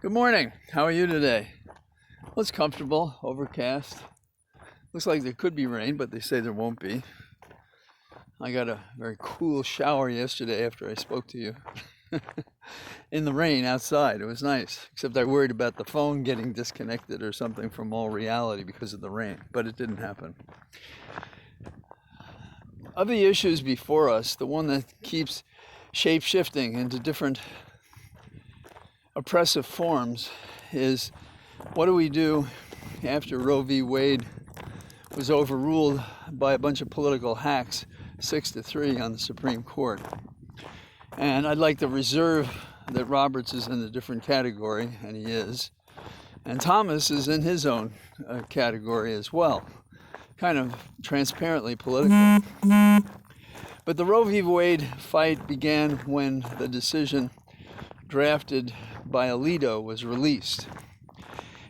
Good morning. How are you today? Well, it's comfortable, overcast. Looks like there could be rain, but they say there won't be. I got a very cool shower yesterday after I spoke to you in the rain outside. It was nice, except I worried about the phone getting disconnected or something from all reality because of the rain, but it didn't happen. Of the issues before us, the one that keeps shape-shifting into different oppressive forms is what do we do after Roe v. Wade was overruled by a bunch of political hacks 6-3 on the Supreme Court. And I'd like to reserve that Roberts is in a different category, and he is, and Thomas is in his own category as well, kind of transparently political. But the Roe v. Wade fight began when the decision drafted by Alito was released.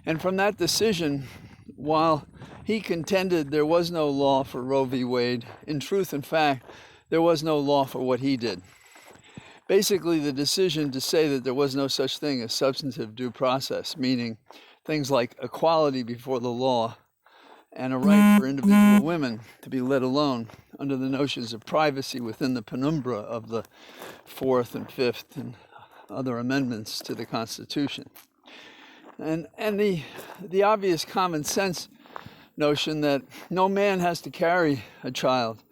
And from that decision, while he contended there was no law for Roe v. Wade, in truth and fact, there was no law for what he did. Basically, the decision to say that there was no such thing as substantive due process, meaning things like equality before the law and a right for individual women to be let alone under the notions of privacy within the penumbra of the Fourth and Fifth and other amendments to the Constitution. And the obvious common sense notion that no man has to carry a child,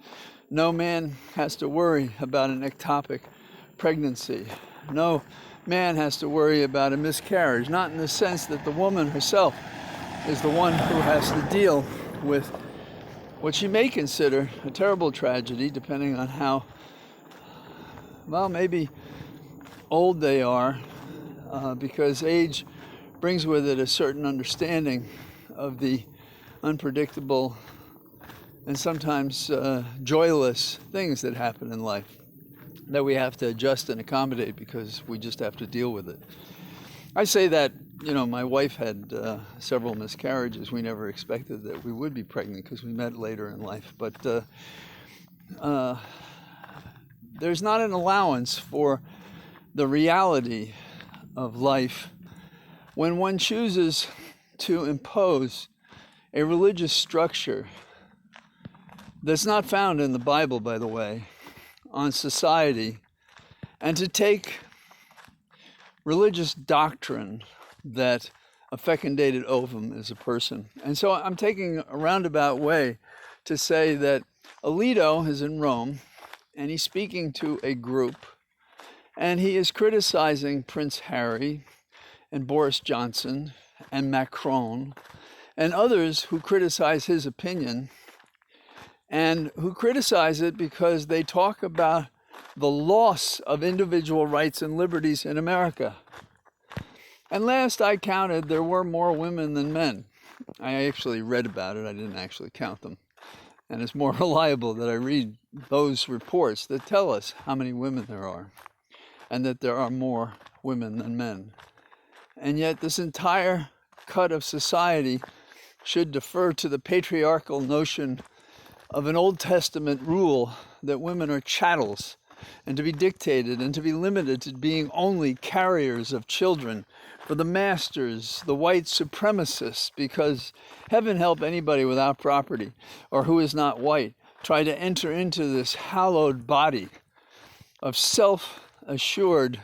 no man has to worry about an ectopic pregnancy, no man has to worry about a miscarriage, not in the sense that the woman herself is the one who has to deal with what she may consider a terrible tragedy, depending on how, well, maybe old they are, because age brings with it a certain understanding of the unpredictable and sometimes joyless things that happen in life that we have to adjust and accommodate because we just have to deal with it. I say that, my wife had several miscarriages. We never expected that we would be pregnant because we met later in life. But there's not an allowance for the reality of life when one chooses to impose a religious structure that's not found in the Bible, by the way, on society, and to take religious doctrine that a fecundated ovum is a person. And so I'm taking a roundabout way to say that Alito is in Rome, and he's speaking to a group, and he is criticizing Prince Harry and Boris Johnson and Macron and others who criticize his opinion and who criticize it because they talk about the loss of individual rights and liberties in America. And last I counted, there were more women than men. I actually read about it. I didn't actually count them. And it's more reliable that I read those reports that tell us how many women there are and that there are more women than men. And yet this entire cut of society should defer to the patriarchal notion of an Old Testament rule that women are chattels and to be dictated and to be limited to being only carriers of children for the masters, the white supremacists, because heaven help anybody without property or who is not white try to enter into this hallowed body of self-assured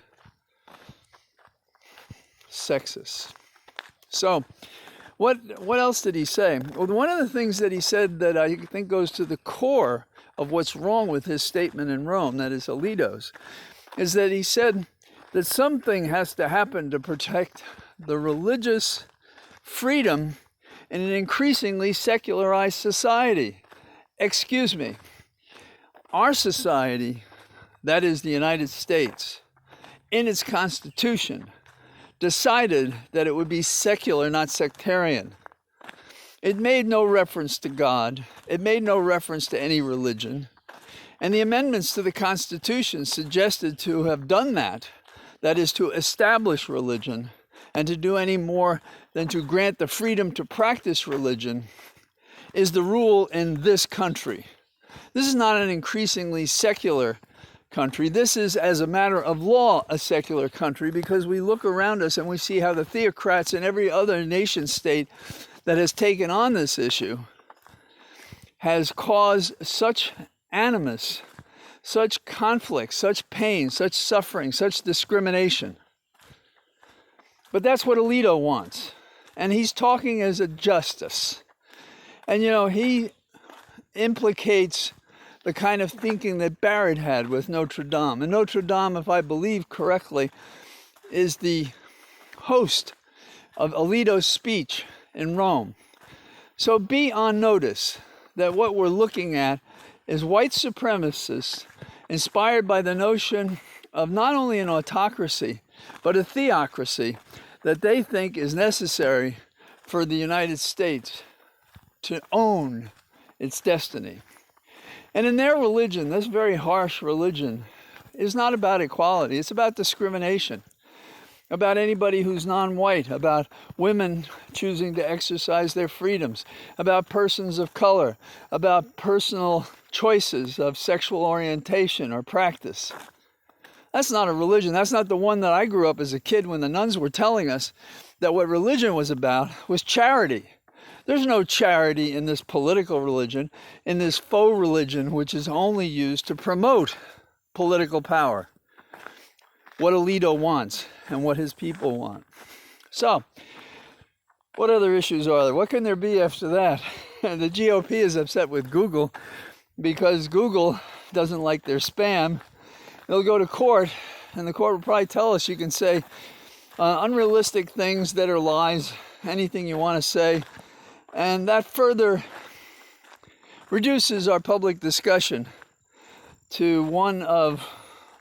sexists. So what else did he say? Well, one of the things that he said that I think goes to the core of what's wrong with his statement in Rome, that is Alito's, is that he said that something has to happen to protect the religious freedom in an increasingly secularized society. Excuse me, our society, that is the United States, in its Constitution, decided that it would be secular, not sectarian. It made no reference to God. It made no reference to any religion. And the amendments to the Constitution suggested to have done that is to establish religion and to do any more than to grant the freedom to practice religion is the rule in this country. This is not an increasingly secular country. This is, as a matter of law, a secular country, because we look around us and we see how the theocrats in every other nation state that has taken on this issue has caused such animus, such conflict, such pain, such suffering, such discrimination. But that's what Alito wants. And he's talking as a justice. And you know, he implicates the kind of thinking that Barrett had with Notre Dame. And Notre Dame, if I believe correctly, is the host of Alito's speech in Rome. So be on notice that what we're looking at is white supremacists inspired by the notion of not only an autocracy, but a theocracy that they think is necessary for the United States to own its destiny. And in their religion, this very harsh religion, is not about equality. It's about discrimination, about anybody who's non-white, about women choosing to exercise their freedoms, about persons of color, about personal choices of sexual orientation or practice. That's not a religion. That's not the one that I grew up as a kid when the nuns were telling us that what religion was about was charity. There's no charity in this political religion, in this faux religion, which is only used to promote political power, what Alito wants and what his people want. So, what other issues are there? What can there be after that? The GOP is upset with Google because Google doesn't like their spam. They'll go to court, and the court will probably tell us you can say unrealistic things that are lies, anything you want to say, and that further reduces our public discussion to one of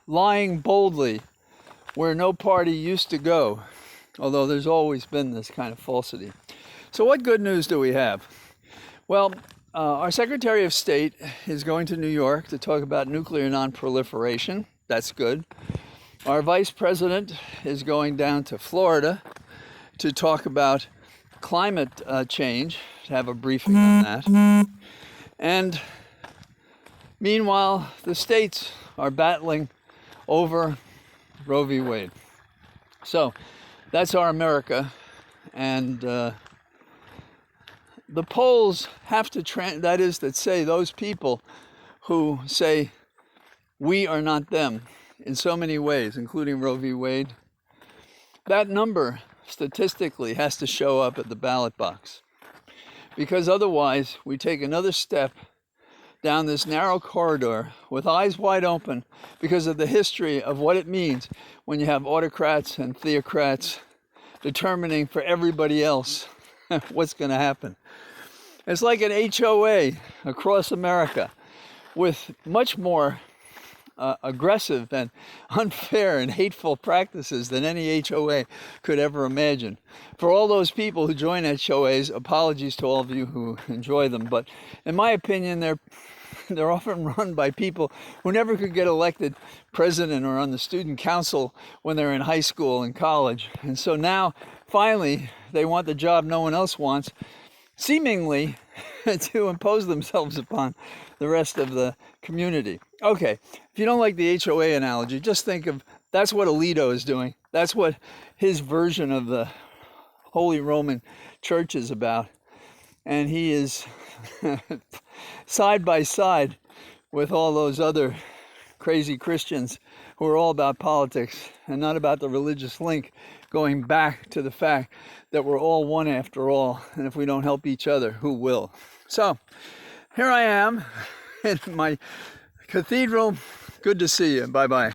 lying boldly where no party used to go, although there's always been this kind of falsity. So what good news do we have? Well, our Secretary of State is going to New York to talk about nuclear non-proliferation. That's good. Our Vice President is going down to Florida to talk about climate change, to have a briefing on that. And meanwhile, the states are battling over Roe v. Wade. So that's our America. And the polls have to, that is to say, those people who say we are not them in so many ways, including Roe v. Wade, that number statistically has to show up at the ballot box. Because otherwise, we take another step down this narrow corridor with eyes wide open because of the history of what it means when you have autocrats and theocrats determining for everybody else what's going to happen. It's like an HOA across America with much more aggressive and unfair and hateful practices than any HOA could ever imagine. For all those people who join HOAs, apologies to all of you who enjoy them, but in my opinion, they're often run by people who never could get elected president or on the student council when they're in high school and college. And so now, finally, they want the job no one else wants, seemingly to impose themselves upon the rest of the community. Okay, if you don't like the HOA analogy, just think of that's what Alito is doing. That's what his version of the Holy Roman Church is about. And he is side by side with all those other crazy Christians who are all about politics and not about the religious link, going back to the fact that we're all one after all, and if we don't help each other, who will? So, here I am in my cathedral. Good to see you. Bye-bye.